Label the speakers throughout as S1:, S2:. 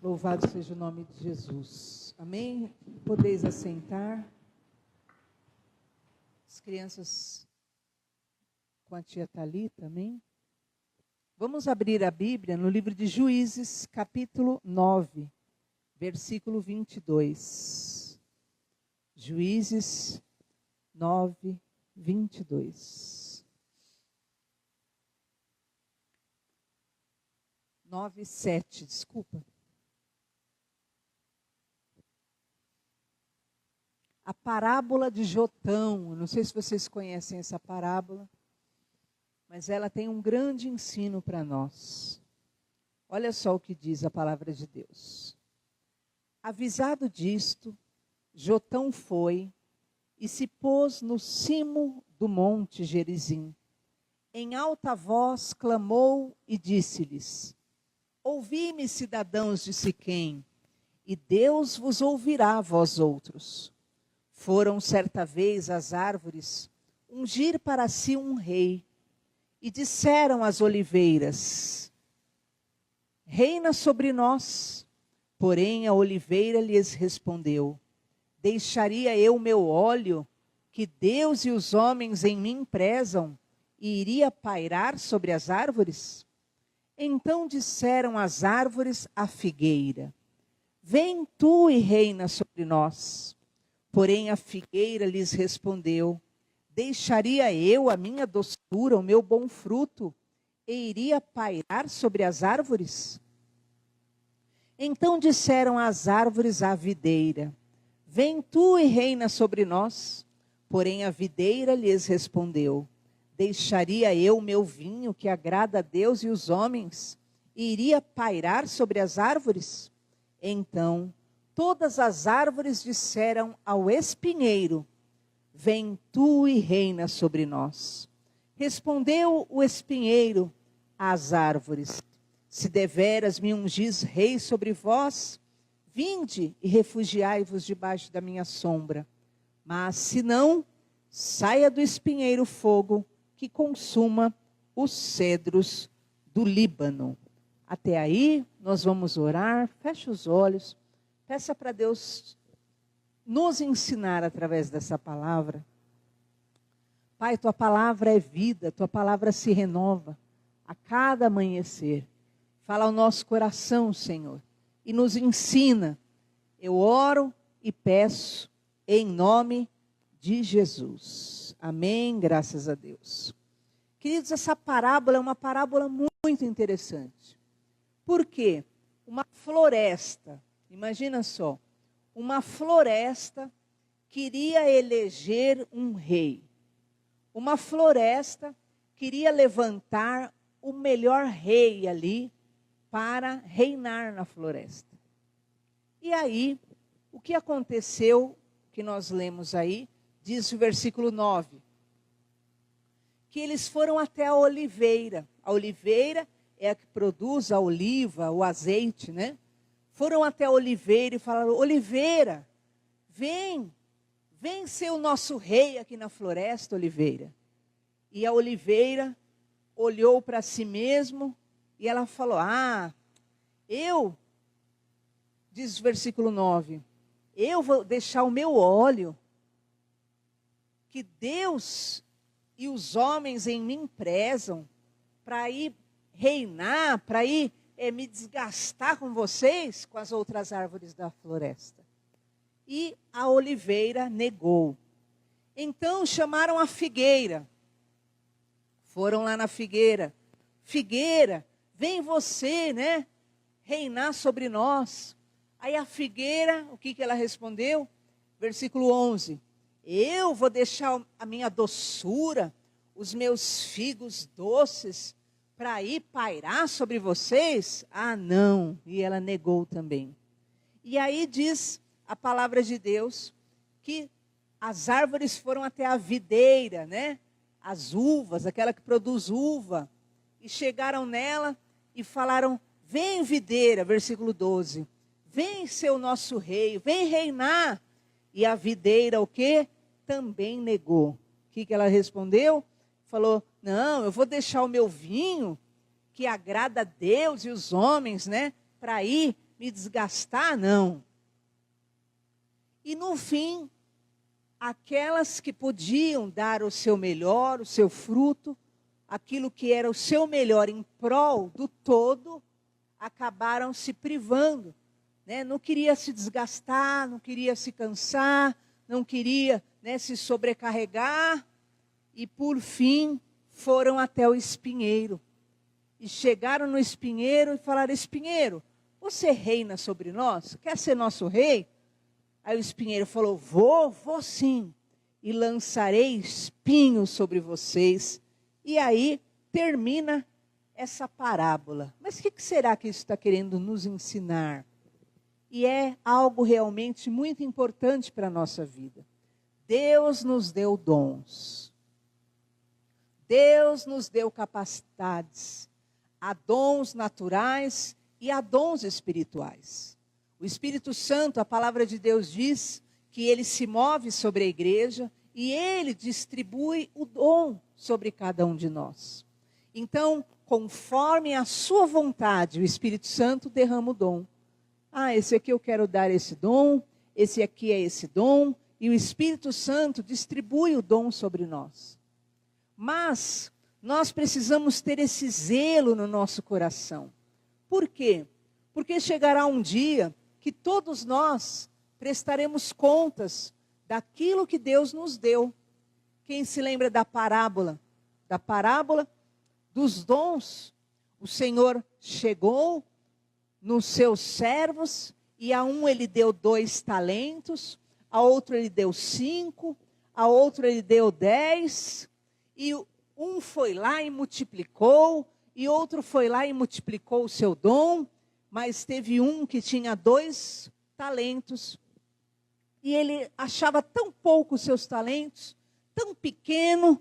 S1: Louvado seja o nome de Jesus. Amém? Podeis assentar. As crianças com a tia Thalita, amém? Vamos abrir a Bíblia no livro de Juízes, capítulo 9, versículo 22. Juízes 9, 22. 9, 7, desculpa. A parábola de Jotão. Eu não sei se vocês conhecem essa parábola, mas ela tem um grande ensino para nós. Olha só o que diz a palavra de Deus. Avisado disto, Jotão foi e se pôs no cimo do monte Gerizim. Em alta voz clamou e disse-lhes: Ouvi-me, cidadãos de Siquém, e Deus vos ouvirá, vós outros. Foram certa vez as árvores ungir para si um rei, e disseram às oliveiras: Reina sobre nós. Porém a oliveira lhes respondeu: Deixaria eu meu óleo, que Deus e os homens em mim prezam, e iria pairar sobre as árvores? Então disseram as árvores à figueira: Vem tu e reina sobre nós. Porém a figueira lhes respondeu: Deixaria eu a minha doçura, o meu bom fruto, e iria pairar sobre as árvores? Então disseram as árvores à videira: Vem tu e reina sobre nós. Porém a videira lhes respondeu: Deixaria eu o meu vinho, que agrada a Deus e os homens, e iria pairar sobre as árvores? Então todas as árvores disseram ao espinheiro: Vem tu e reina sobre nós. Respondeu o espinheiro às árvores: Se deveras me ungis rei sobre vós, vinde e refugiai-vos debaixo da minha sombra. Mas se não, saia do espinheiro fogo que consuma os cedros do Líbano. Até aí nós vamos orar. Feche os olhos. Peça para Deus nos ensinar através dessa palavra. Pai, tua palavra é vida, tua palavra se renova a cada amanhecer. Fala ao nosso coração, Senhor, e nos ensina. Eu oro e peço em nome de Jesus. Amém, graças a Deus. Queridos, essa parábola é uma parábola muito interessante. Por quê? Uma floresta. Imagina só, uma floresta queria eleger um rei. Uma floresta queria levantar o melhor rei ali para reinar na floresta. E aí, o que aconteceu, que nós lemos aí, diz o versículo 9, que eles foram até a oliveira. A oliveira é a que produz a oliva, o azeite, né? Foram até a oliveira e falaram: Oliveira, vem ser o nosso rei aqui na floresta, oliveira. E a oliveira olhou para si mesmo e ela falou: diz o versículo 9, eu vou deixar o meu óleo, que Deus e os homens em mim prezam, para ir reinar, para ir me desgastar com vocês, com as outras árvores da floresta. E a oliveira negou. Então chamaram a figueira. Foram lá na figueira. Figueira, vem você, né, reinar sobre nós. Aí a figueira, o que ela respondeu? Versículo 11. Eu vou deixar a minha doçura, os meus figos doces, para ir pairar sobre vocês? Ah, não. E ela negou também. E aí diz a palavra de Deus que as árvores foram até a videira, né? As uvas, aquela que produz uva. E chegaram nela e falaram: Vem, videira, versículo 12. Vem ser o nosso rei, vem reinar. E a videira o quê? Também negou. O que ela respondeu? Falou: Não, eu vou deixar o meu vinho, que agrada a Deus e os homens, né, para ir me desgastar, não. E no fim, aquelas que podiam dar o seu melhor, o seu fruto, aquilo que era o seu melhor em prol do todo, acabaram se privando, né? Não queria se desgastar, não queria se cansar, não queria, né, se sobrecarregar, e por fim foram até o espinheiro. E chegaram no espinheiro e falaram: espinheiro, você reina sobre nós? Quer ser nosso rei? Aí o espinheiro falou: vou sim, e lançarei espinhos sobre vocês. E aí termina essa parábola. Mas o que será que isso está querendo nos ensinar? E é algo realmente muito importante para a nossa vida. Deus nos deu dons. Deus nos deu capacidades. Há dons naturais e há dons espirituais. O Espírito Santo, a palavra de Deus diz que ele se move sobre a igreja e ele distribui o dom sobre cada um de nós. Então, conforme a sua vontade, o Espírito Santo derrama o dom. Esse aqui eu quero dar esse dom, esse aqui é esse dom, e o Espírito Santo distribui o dom sobre nós. Mas nós precisamos ter esse zelo no nosso coração. Por quê? Porque chegará um dia que todos nós prestaremos contas daquilo que Deus nos deu. Quem se lembra da parábola? Da parábola dos dons. O Senhor chegou nos seus servos e a um ele deu 2 talentos, a outro ele deu 5, a outro ele deu 10, e um foi lá e multiplicou, e outro foi lá e multiplicou o seu dom, mas teve um que tinha 2 talentos, e ele achava tão pouco os seus talentos, tão pequeno,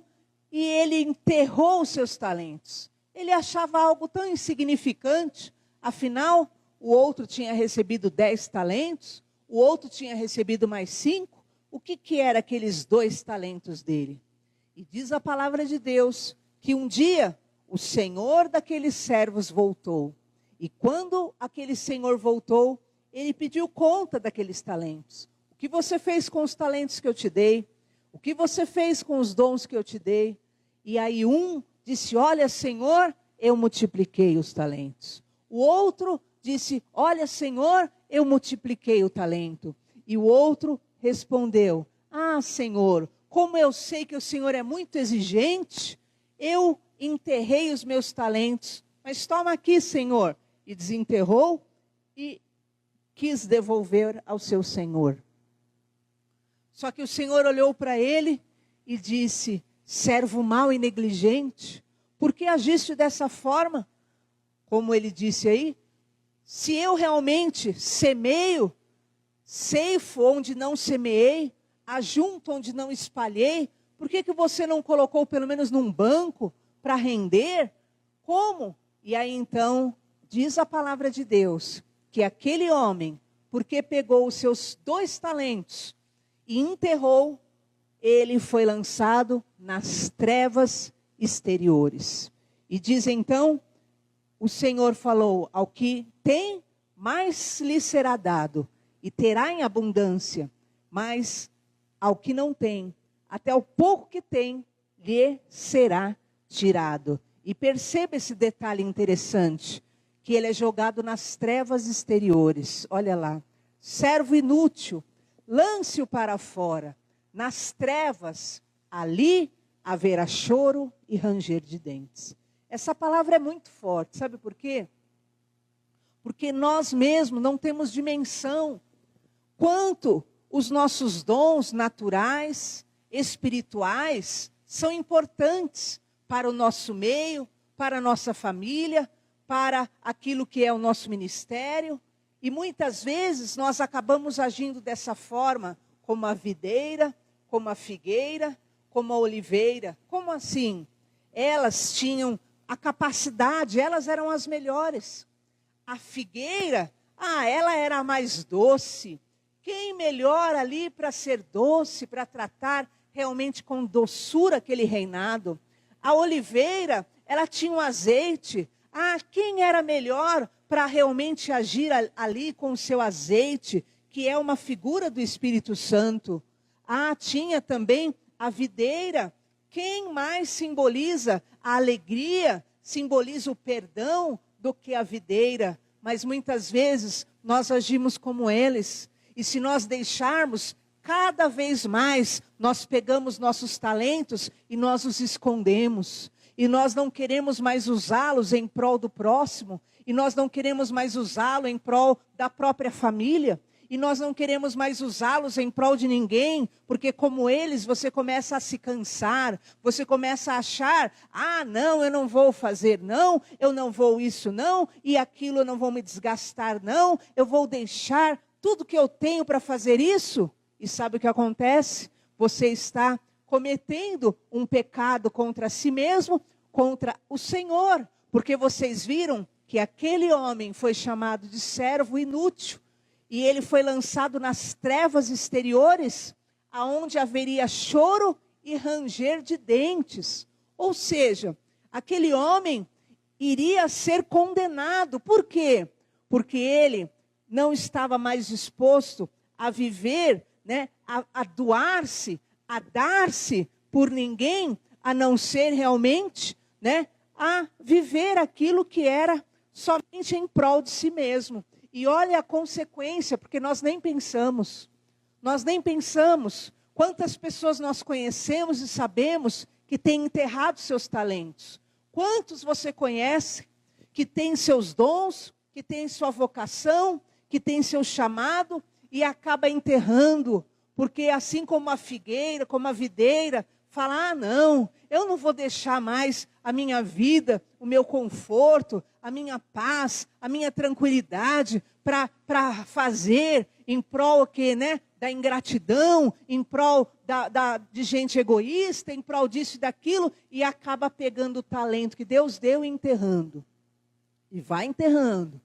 S1: e ele enterrou os seus talentos. Ele achava algo tão insignificante, afinal, o outro tinha recebido 10 talentos, o outro tinha recebido mais 5, o que era aqueles 2 talentos dele? E diz a palavra de Deus que um dia o senhor daqueles servos voltou. E quando aquele senhor voltou, ele pediu conta daqueles talentos. O que você fez com os talentos que eu te dei? O que você fez com os dons que eu te dei? E aí um disse: olha, Senhor, eu multipliquei os talentos. O outro disse: olha, Senhor, eu multipliquei o talento. E o outro respondeu: Senhor, como eu sei que o Senhor é muito exigente, eu enterrei os meus talentos. Mas toma aqui, Senhor. E desenterrou e quis devolver ao seu senhor. Só que o Senhor olhou para ele e disse: servo mau e negligente, por que agiste dessa forma? Como ele disse aí, se eu realmente semeio, ceifo onde não semeei, ajunto onde não espalhei, por que você não colocou pelo menos num banco para render? Como? E aí então, diz a palavra de Deus, que aquele homem, porque pegou os seus 2 talentos e enterrou, ele foi lançado nas trevas exteriores. E diz então, o Senhor falou: ao que tem, mais lhe será dado, e terá em abundância, mas ao que não tem, até o pouco que tem, lhe será tirado. E perceba esse detalhe interessante, que ele é jogado nas trevas exteriores. Olha lá, servo inútil, lance-o para fora. Nas trevas, ali haverá choro e ranger de dentes. Essa palavra é muito forte, sabe por quê? Porque nós mesmos não temos dimensão quanto os nossos dons naturais, espirituais, são importantes para o nosso meio, para a nossa família, para aquilo que é o nosso ministério. E muitas vezes nós acabamos agindo dessa forma, como a videira, como a figueira, como a oliveira. Como assim? Elas tinham a capacidade, elas eram as melhores. A figueira, ela era a mais doce. Quem melhor ali para ser doce, para tratar realmente com doçura aquele reinado? A oliveira, ela tinha um azeite, Quem era melhor para realmente agir ali com o seu azeite, que é uma figura do Espírito Santo? Tinha também a videira. Quem mais simboliza a alegria, simboliza o perdão do que a videira? Mas muitas vezes nós agimos como eles. E se nós deixarmos, cada vez mais nós pegamos nossos talentos e nós os escondemos. E nós não queremos mais usá-los em prol do próximo. E nós não queremos mais usá-lo em prol da própria família. E nós não queremos mais usá-los em prol de ninguém, porque como eles, você começa a se cansar, você começa a achar, não, eu não vou fazer, não, eu não vou isso, não, e aquilo eu não vou me desgastar, não, eu vou deixar tudo que eu tenho para fazer isso. E sabe o que acontece? Você está cometendo um pecado contra si mesmo, contra o Senhor, porque vocês viram que aquele homem foi chamado de servo inútil, e ele foi lançado nas trevas exteriores, aonde haveria choro e ranger de dentes. Ou seja, aquele homem iria ser condenado. Por quê? Porque ele não estava mais disposto a viver, a doar-se, a dar-se por ninguém, a não ser realmente, a viver aquilo que era somente em prol de si mesmo. E olha a consequência, porque nós nem pensamos. Nós nem pensamos quantas pessoas nós conhecemos e sabemos que têm enterrado seus talentos. Quantos você conhece que têm seus dons, que têm sua vocação, que têm seu chamado e acaba enterrando. Porque assim como a figueira, como a videira, fala, não, eu não vou deixar mais a minha vida, o meu conforto, a minha paz, a minha tranquilidade para fazer em prol da ingratidão, em prol de gente egoísta, em prol disso e daquilo, e acaba pegando o talento que Deus deu e enterrando. E vai enterrando,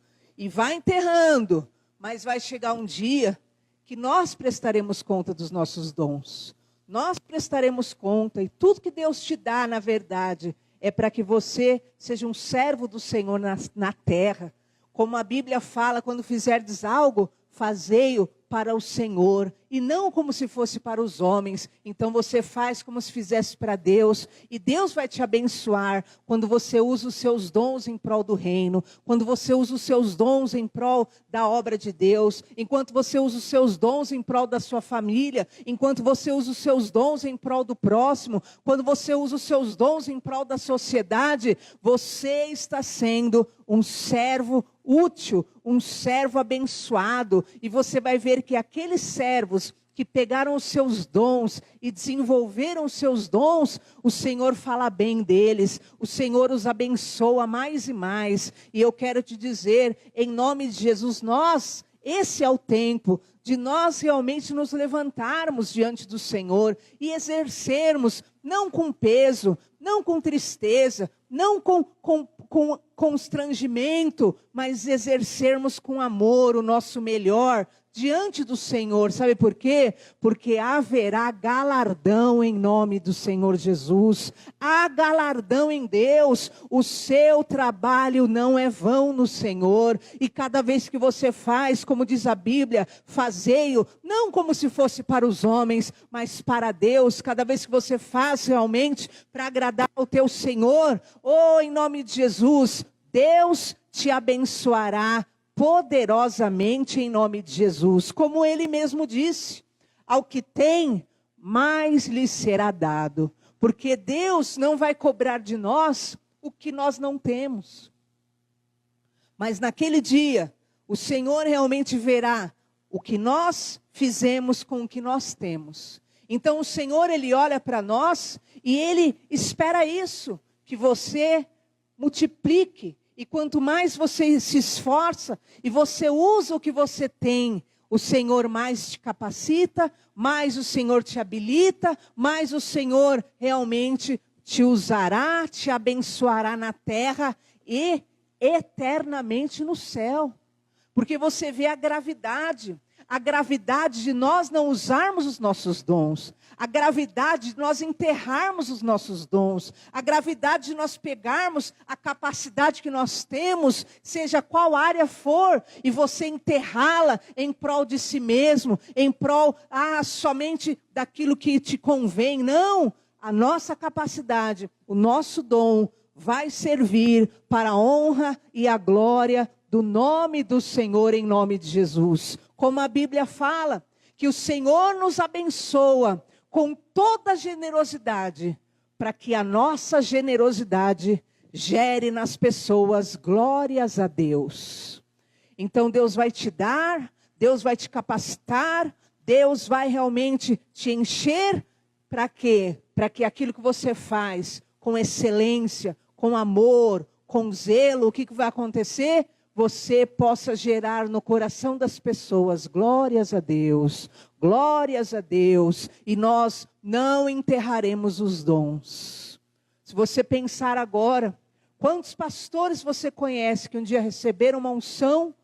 S1: mas vai chegar um dia que nós prestaremos conta dos nossos dons. Nós prestaremos conta, e tudo que Deus te dá, na verdade, é para que você seja um servo do Senhor na terra. Como a Bíblia fala, quando fizerdes algo, fazei-o para o Senhor, e não como se fosse para os homens. Então você faz como se fizesse para Deus, e Deus vai te abençoar quando você usa os seus dons em prol do reino, quando você usa os seus dons em prol da obra de Deus, enquanto você usa os seus dons em prol da sua família, enquanto você usa os seus dons em prol do próximo, quando você usa os seus dons em prol da sociedade, você está sendo um servo útil, um servo abençoado, e você vai ver que aqueles servos que pegaram os seus dons e desenvolveram os seus dons, o Senhor fala bem deles, o Senhor os abençoa mais e mais. E eu quero te dizer, em nome de Jesus, esse é o tempo de nós realmente nos levantarmos diante do Senhor e exercermos, não com peso, não com tristeza, não com constrangimento, mas exercermos com amor o nosso melhor diante do Senhor. Sabe por quê? Porque haverá galardão em nome do Senhor Jesus. Há galardão em Deus. O seu trabalho não é vão no Senhor. E cada vez que você faz, como diz a Bíblia, fazei-o, não como se fosse para os homens, mas para Deus. Cada vez que você faz realmente para agradar ao teu Senhor, em nome de Jesus, Deus te abençoará poderosamente em nome de Jesus. Como ele mesmo disse, ao que tem, mais lhe será dado. Porque Deus não vai cobrar de nós o que nós não temos. Mas naquele dia, o Senhor realmente verá o que nós fizemos com o que nós temos. Então o Senhor, ele olha para nós e ele espera isso, que você multiplique. E quanto mais você se esforça e você usa o que você tem, o Senhor mais te capacita, mais o Senhor te habilita, mais o Senhor realmente te usará, te abençoará na terra e eternamente no céu. Porque você vê a gravidade de nós não usarmos os nossos dons, a gravidade de nós enterrarmos os nossos dons, a gravidade de nós pegarmos a capacidade que nós temos, seja qual área for, e você enterrá-la em prol de si mesmo, em prol somente daquilo que te convém. Não, a nossa capacidade, o nosso dom vai servir para a honra e a glória do nome do Senhor, em nome de Jesus. Como a Bíblia fala, que o Senhor nos abençoa com toda generosidade, para que a nossa generosidade gere nas pessoas glórias a Deus. Então Deus vai te dar, Deus vai te capacitar, Deus vai realmente te encher. Para quê? Para que aquilo que você faz com excelência, com amor, com zelo, o que vai acontecer? Você possa gerar no coração das pessoas glórias a Deus, e nós não enterraremos os dons. Se você pensar agora, quantos pastores você conhece que um dia receberam uma unção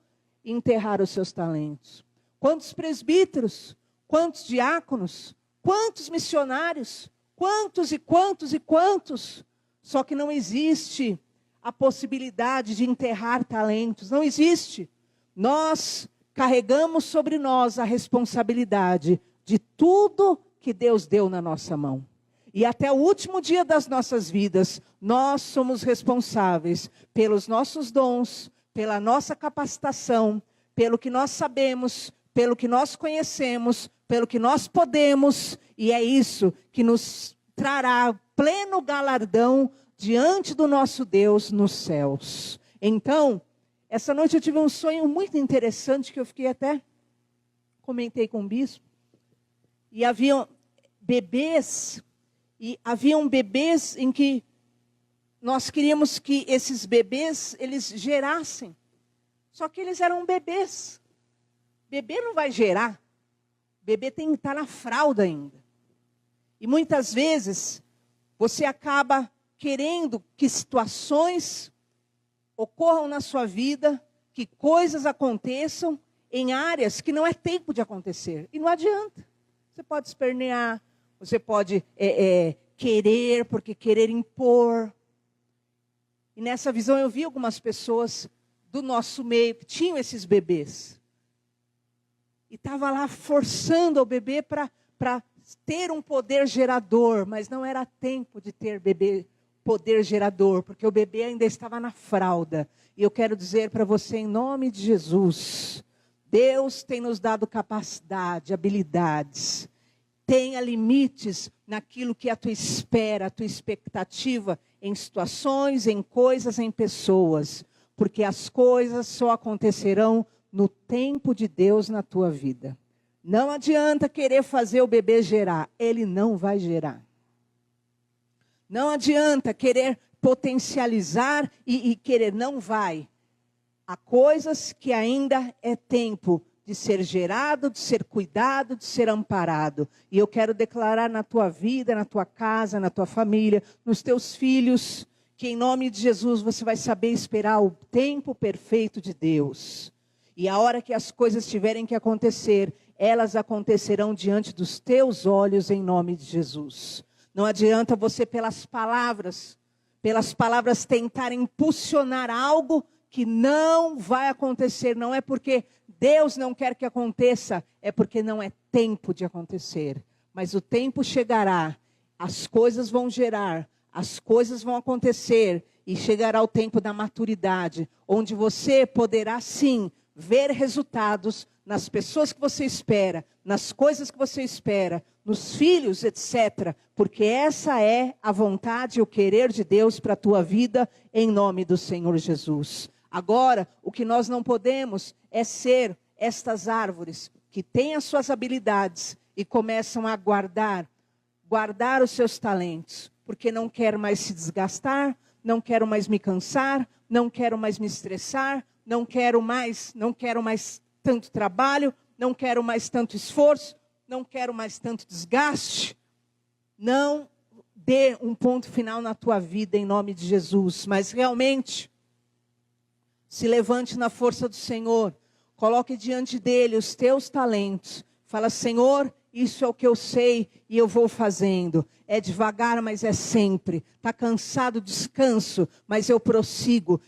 S1: e enterraram os seus talentos? Quantos presbíteros? Quantos diáconos? Quantos missionários? Quantos e quantos e quantos? Só que não existe a possibilidade de enterrar talentos, não existe. Nós carregamos sobre nós a responsabilidade de tudo que Deus deu na nossa mão. E até o último dia das nossas vidas, nós somos responsáveis pelos nossos dons, pela nossa capacitação, pelo que nós sabemos, pelo que nós conhecemos, pelo que nós podemos, e é isso que nos trará pleno galardão diante do nosso Deus nos céus. Então, essa noite eu tive um sonho muito interessante que eu fiquei até, comentei com o bispo. E haviam bebês em que nós queríamos que esses bebês, eles gerassem. Só que eles eram bebês. Bebê não vai gerar. Bebê tem que estar na fralda ainda. E muitas vezes, você acaba querendo que situações ocorram na sua vida, que coisas aconteçam em áreas que não é tempo de acontecer. E não adianta. Você pode espernear, você pode querer, porque querer impor. E nessa visão eu vi algumas pessoas do nosso meio que tinham esses bebês. E estava lá forçando o bebê para ter um poder gerador, mas não era tempo de ter poder gerador, porque o bebê ainda estava na fralda. E eu quero dizer para você, em nome de Jesus, Deus tem nos dado capacidade, habilidades. Tenha limites naquilo que é a tua espera, a tua expectativa, em situações, em coisas, em pessoas. Porque as coisas só acontecerão no tempo de Deus na tua vida. Não adianta querer fazer o bebê gerar, ele não vai gerar. Não adianta querer potencializar e querer, não vai. Há coisas que ainda é tempo de ser gerado, de ser cuidado, de ser amparado. E eu quero declarar na tua vida, na tua casa, na tua família, nos teus filhos, que em nome de Jesus você vai saber esperar o tempo perfeito de Deus. E a hora que as coisas tiverem que acontecer, elas acontecerão diante dos teus olhos em nome de Jesus. Não adianta você pelas palavras tentar impulsionar algo que não vai acontecer. Não é porque Deus não quer que aconteça, é porque não é tempo de acontecer. Mas o tempo chegará, as coisas vão gerar, as coisas vão acontecer e chegará o tempo da maturidade, onde você poderá sim ver resultados nas pessoas que você espera, nas coisas que você espera, nos filhos, etc. Porque essa é a vontade e o querer de Deus para a tua vida, em nome do Senhor Jesus. Agora, o que nós não podemos é ser estas árvores que têm as suas habilidades e começam a guardar os seus talentos, porque não quero mais se desgastar, não quero mais me cansar, não quero mais me estressar, não quero mais tanto trabalho, não quero mais tanto esforço, não quero mais tanto desgaste. Não dê um ponto final na tua vida em nome de Jesus, mas realmente se levante na força do Senhor. Coloque diante dele os teus talentos. Fala, Senhor, isso é o que eu sei e eu vou fazendo. É devagar, mas é sempre. Está cansado, descanso, mas eu prossigo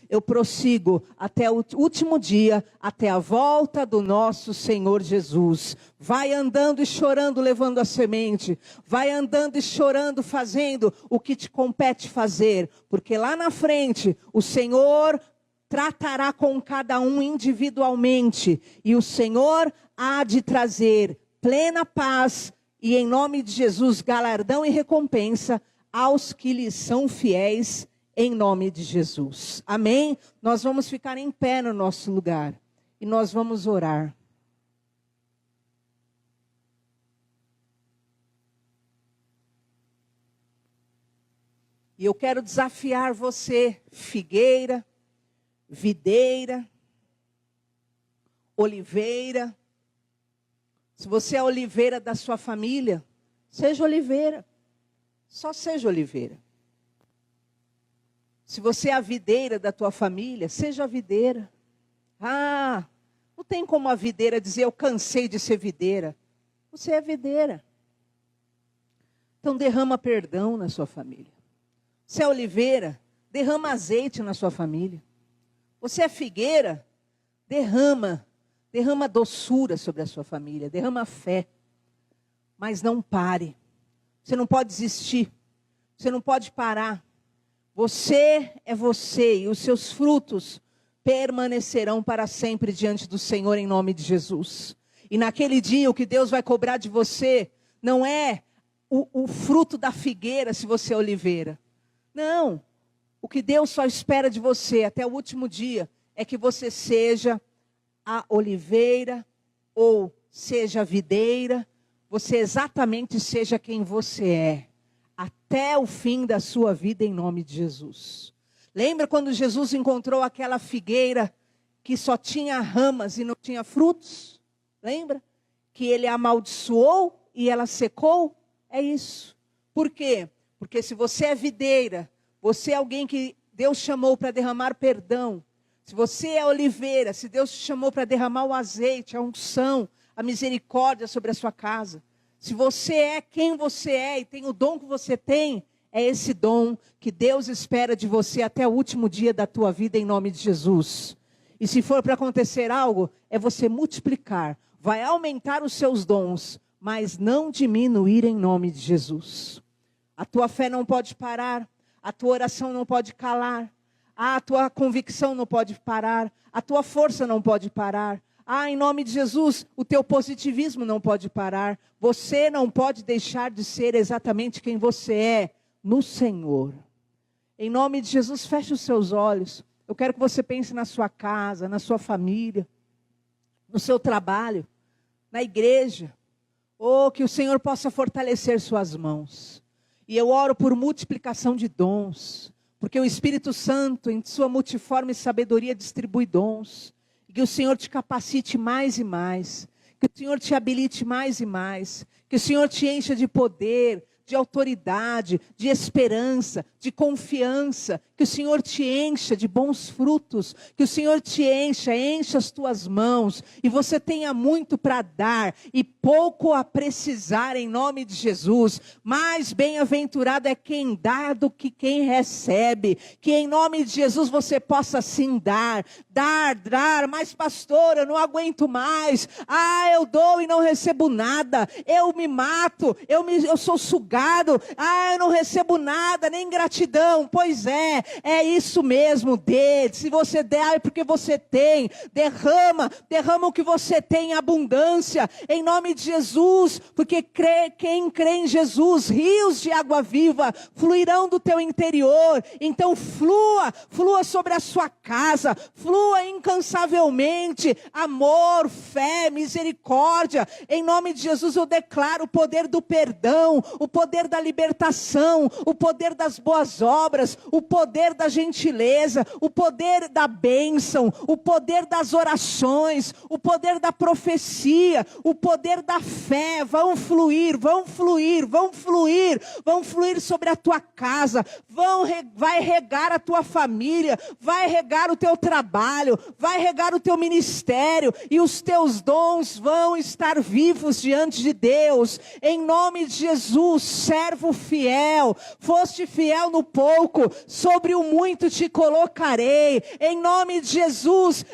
S1: até o último dia, até a volta do nosso Senhor Jesus. Vai andando e chorando, levando a semente. Vai andando e chorando, fazendo o que te compete fazer. Porque lá na frente, o Senhor tratará com cada um individualmente. E o Senhor há de trazer plena paz e, em nome de Jesus, galardão e recompensa aos que lhes são fiéis, em nome de Jesus. Amém? Nós vamos ficar em pé no nosso lugar e nós vamos orar. E eu quero desafiar você, figueira, videira, oliveira. Se você é a oliveira da sua família, seja oliveira. Só seja oliveira. Se você é a videira da tua família, seja a videira. Ah, não tem como a videira dizer, eu cansei de ser videira. Você é videira. Então derrama perdão na sua família. Você é oliveira, derrama azeite na sua família. Você é figueira, derrama doçura sobre a sua família, derrama fé. Mas não pare. Você não pode desistir. Você não pode parar. Você é você e os seus frutos permanecerão para sempre diante do Senhor em nome de Jesus. E naquele dia o que Deus vai cobrar de você não é o fruto da figueira se você é oliveira. Não. O que Deus só espera de você até o último dia é que você seja a oliveira ou seja a videira. Você exatamente seja quem você é, até o fim da sua vida em nome de Jesus. Lembra quando Jesus encontrou aquela figueira que só tinha ramas e não tinha frutos? Lembra? Que ele amaldiçoou e ela secou? É isso. Por quê? Porque se você é videira, você é alguém que Deus chamou para derramar perdão. Se você é oliveira, se Deus te chamou para derramar o azeite, a unção, a misericórdia sobre a sua casa. Se você é quem você é e tem o dom que você tem, é esse dom que Deus espera de você até o último dia da tua vida em nome de Jesus. E se for para acontecer algo, é você multiplicar. Vai aumentar os seus dons, mas não diminuir em nome de Jesus. A tua fé não pode parar, a tua oração não pode calar, a tua convicção não pode parar, a tua força não pode parar. Em nome de Jesus, o teu positivismo não pode parar. Você não pode deixar de ser exatamente quem você é no Senhor. Em nome de Jesus, feche os seus olhos. Eu quero que você pense na sua casa, na sua família, no seu trabalho, na igreja. Que o Senhor possa fortalecer suas mãos. E eu oro por multiplicação de dons, porque o Espírito Santo, em sua multiforme sabedoria, distribui dons. Que o Senhor te capacite mais e mais, que o Senhor te habilite mais e mais, que o Senhor te encha de poder, de autoridade, de esperança, de confiança, que o Senhor te encha de bons frutos, que o Senhor te encha as tuas mãos, e você tenha muito para dar, e pouco a precisar em nome de Jesus. Mais bem-aventurado é quem dá do que quem recebe, que em nome de Jesus você possa sim dar, mas pastor, eu não aguento mais, eu dou e não recebo nada, eu me mato, eu sou sugado, eu não recebo nada, nem gratidão. Pois é isso mesmo, dê. Se você der é porque você tem, derrama o que você tem em abundância, em nome de Jesus, porque quem crê em Jesus, rios de água viva fluirão do teu interior. Então flua sobre a sua casa, flua incansavelmente, amor, fé, misericórdia. Em nome de Jesus eu declaro o poder do perdão, o poder da libertação, o poder das boas obras, o poder poder da gentileza, o poder da bênção, o poder das orações, o poder da profecia, o poder da fé, vão fluir, vão fluir, vão fluir, vão fluir sobre a tua casa, vai regar a tua família, vai regar o teu trabalho, vai regar o teu ministério, e os teus dons vão estar vivos diante de Deus, em nome de Jesus. Servo fiel, foste fiel no pouco, sobre o muito te colocarei, em nome de Jesus.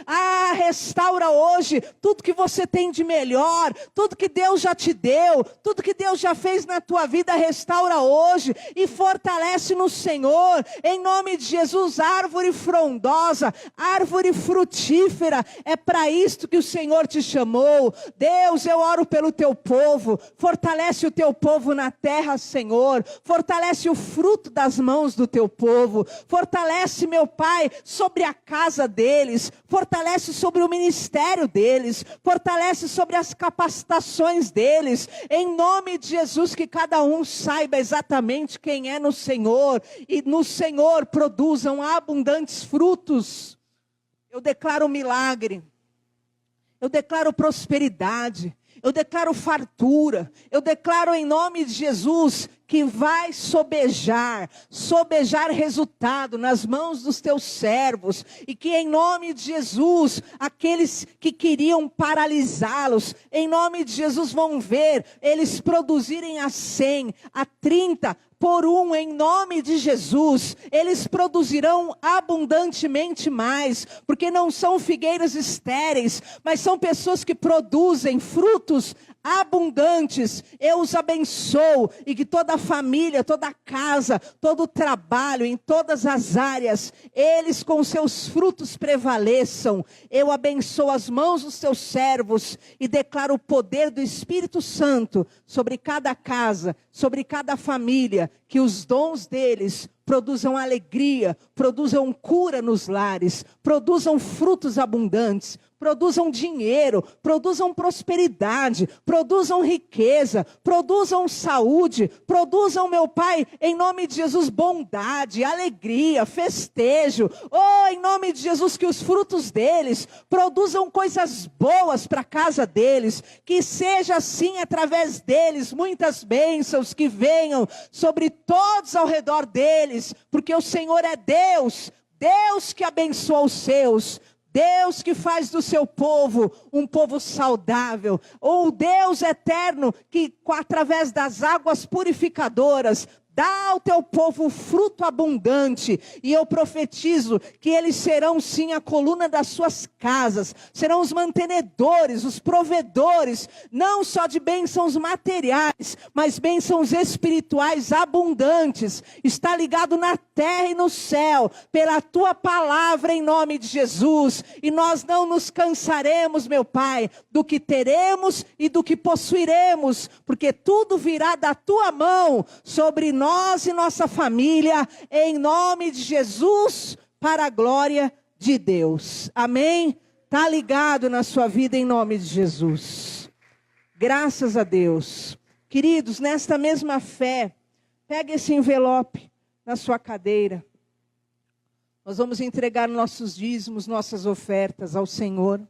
S1: Restaura hoje tudo que você tem de melhor, tudo que Deus já te deu, tudo que Deus já fez na tua vida, restaura hoje, e fortalece no Senhor, em nome de Jesus. Árvore frondosa, árvore frutífera, é para isto que o Senhor te chamou. Deus, eu oro pelo teu povo, fortalece o teu povo na terra, Senhor, fortalece o fruto das mãos do teu povo, fortalece, meu Pai, sobre a casa deles, fortalece sobre o ministério deles, fortalece sobre as capacitações deles, em nome de Jesus. Que cada um saiba exatamente quem é no Senhor, e no Senhor produzam abundantes frutos. Eu declaro milagre, eu declaro prosperidade, eu declaro fartura, eu declaro em nome de Jesus que vai sobejar resultado nas mãos dos teus servos, e que em nome de Jesus, aqueles que queriam paralisá-los, em nome de Jesus vão ver eles produzirem a 100, a 30, por um, em nome de Jesus. Eles produzirão abundantemente mais, porque não são figueiras estéreis, mas são pessoas que produzem frutos abundantes. Eu os abençoo, e que toda a família, toda a casa, todo o trabalho, em todas as áreas, eles com seus frutos prevaleçam. Eu abençoo as mãos dos teus servos, e declaro o poder do Espírito Santo sobre cada casa, sobre cada família, que os dons deles produzam alegria, produzam cura nos lares, produzam frutos abundantes, produzam dinheiro, produzam prosperidade, produzam riqueza, produzam saúde, produzam, meu Pai, em nome de Jesus, bondade, alegria, festejo. Em nome de Jesus, que os frutos deles produzam coisas boas para a casa deles, que seja assim através deles, muitas bênçãos que venham sobre todos ao redor deles, porque o Senhor é Deus, Deus que abençoa os seus, Deus que faz do seu povo um povo saudável, ou Deus eterno que através das águas purificadoras dá ao teu povo fruto abundante. E eu profetizo que eles serão sim a coluna das suas casas, serão os mantenedores, os provedores, não só de bênçãos materiais, mas bênçãos espirituais abundantes. Está ligado na terra e no céu, pela tua palavra, em nome de Jesus. E nós não nos cansaremos, meu Pai, do que teremos e do que possuiremos, porque tudo virá da tua mão sobre nós e nossa família, em nome de Jesus, para a glória de Deus. Amém? Está ligado na sua vida, em nome de Jesus. Graças a Deus. Queridos, nesta mesma fé, pega esse envelope na sua cadeira. Nós vamos entregar nossos dízimos, nossas ofertas ao Senhor.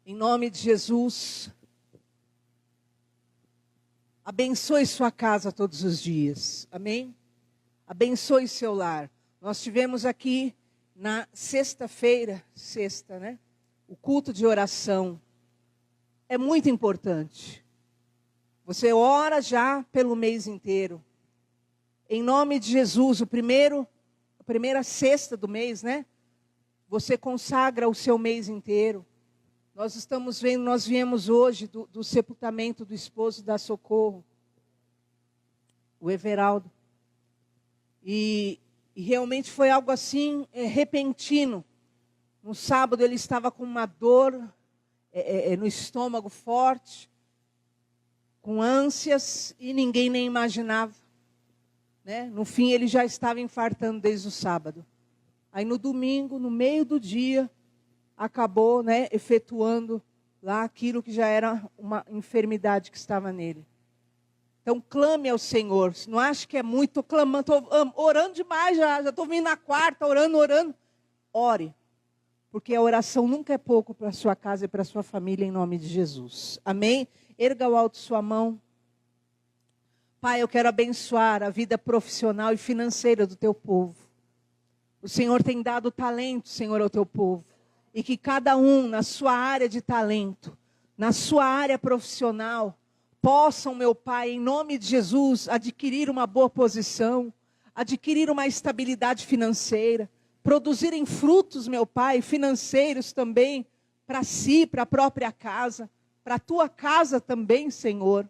S1: Em nome de Jesus. Abençoe sua casa todos os dias, amém? Abençoe seu lar. Nós tivemos aqui na sexta-feira, o culto de oração. É muito importante. Você ora já pelo mês inteiro. Em nome de Jesus, a primeira sexta do mês, você consagra o seu mês inteiro. Nós viemos hoje do sepultamento do esposo da Socorro, o Everaldo. E realmente foi algo assim, repentino. No sábado ele estava com uma dor no estômago forte, com ânsias, e ninguém nem imaginava. No fim ele já estava infartando desde o sábado. Aí no domingo, no meio do dia, acabou, efetuando lá aquilo que já era uma enfermidade que estava nele. Então clame ao Senhor. Não acha que é muito clamando, estou orando demais, já estou vindo na quarta, orando. Ore. Porque a oração nunca é pouco para a sua casa e para a sua família, em nome de Jesus. Amém? Erga ao alto sua mão. Pai, eu quero abençoar a vida profissional e financeira do teu povo. O Senhor tem dado talento, Senhor, ao teu povo. E que cada um, na sua área de talento, na sua área profissional, possam, meu Pai, em nome de Jesus, adquirir uma boa posição, adquirir uma estabilidade financeira, produzirem frutos, meu Pai, financeiros também, para si, para a própria casa, para a tua casa também, Senhor.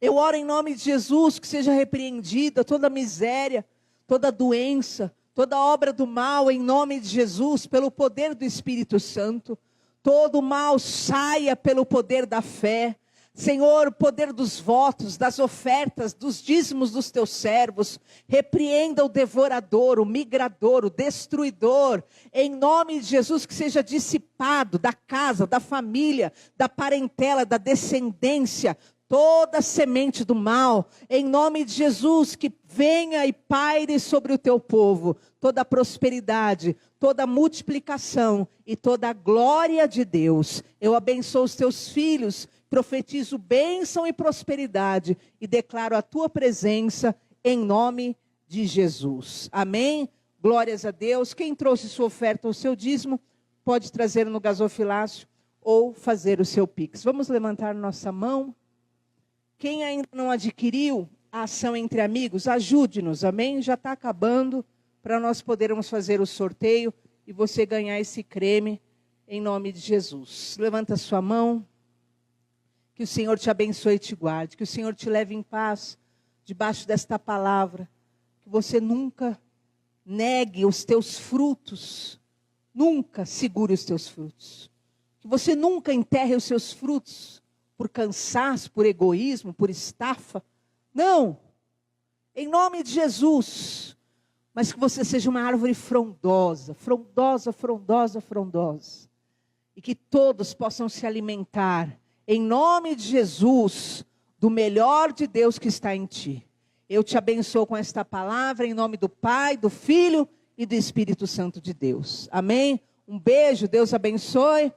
S1: Eu oro em nome de Jesus que seja repreendida toda miséria, toda doença, toda obra do mal em nome de Jesus, pelo poder do Espírito Santo. Todo mal saia pelo poder da fé. Senhor, o poder dos votos, das ofertas, dos dízimos dos teus servos. Repreenda o devorador, o migrador, o destruidor. Em nome de Jesus, que seja dissipado da casa, da família, da parentela, da descendência, toda semente do mal, em nome de Jesus, que venha e paire sobre o teu povo, toda a prosperidade, toda a multiplicação e toda a glória de Deus. Eu abençoo os teus filhos, profetizo bênção e prosperidade e declaro a tua presença em nome de Jesus. Amém? Glórias a Deus. Quem trouxe sua oferta ou seu dízimo, pode trazer no gasofilácio ou fazer o seu pix. Vamos levantar nossa mão. Quem ainda não adquiriu a ação entre amigos, ajude-nos, amém? Já está acabando para nós podermos fazer o sorteio e você ganhar esse creme em nome de Jesus. Levanta sua mão, que o Senhor te abençoe e te guarde, que o Senhor te leve em paz debaixo desta palavra, que você nunca negue os teus frutos, nunca segure os teus frutos, que você nunca enterre os seus frutos, por cansaço, por egoísmo, por estafa. Não. Em nome de Jesus. Mas que você seja uma árvore frondosa, frondosa, frondosa, frondosa. E que todos possam se alimentar, em nome de Jesus, do melhor de Deus que está em ti. Eu te abençoo com esta palavra, em nome do Pai, do Filho e do Espírito Santo de Deus. Amém? Um beijo, Deus abençoe.